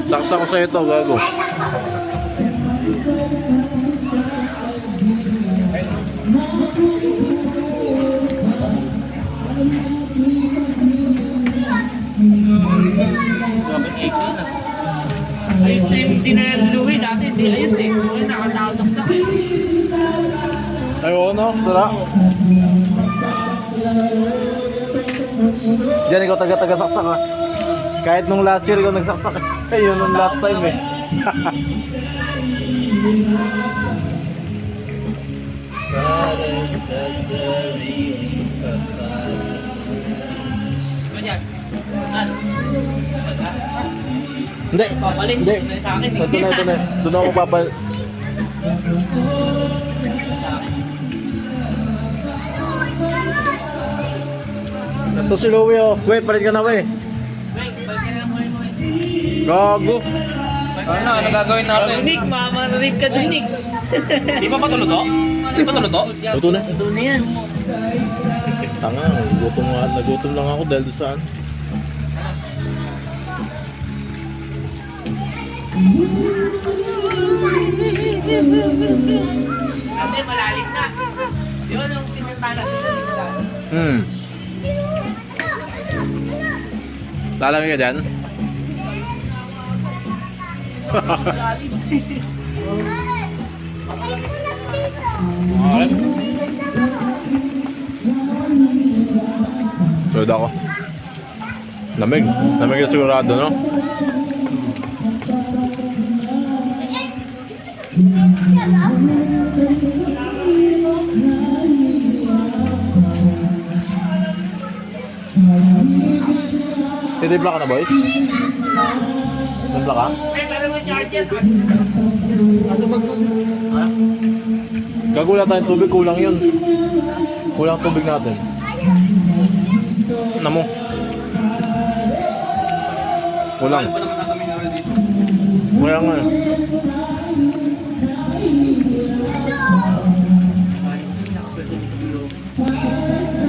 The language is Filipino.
Saksa ko sa ito, gago. Ayos na yung tinaluwi dati, hindi ayos eh. Kaya nakatatak-tak eh. Ay, oo, no? Sarap. Diyan, ikaw taga-saksak ha. Kahit nung last year, ikaw nagsaksak eh. Ayun, nung last time eh. Para sa sariling kapal. Ano yan? Hindi. Papalit. Hindi. Sa akin, Ito na, ito na. Doon ako papal. Ito si Louie oh. Wait, palit ka na we. Gago. Ano gagawin natin? Nick, mamarinig ka din, Nick. Di ba patulo to? Di ba patulo to? Ito na. Ito na yan. Tanga, nagutom lang ako dahil doon saan. Kasi malalim na. Di ba nung pinunta natin sa Nick? Lalamig ka dyan? Sunod ako. Lamig. Lamig na sigurado, no? Titibla ka na, boys? Titibla ka? May meron mo charger. Gagula tayong tubig, kulang yun. Kulang tubig natin. Ano mo? Kulang. Kulang nga.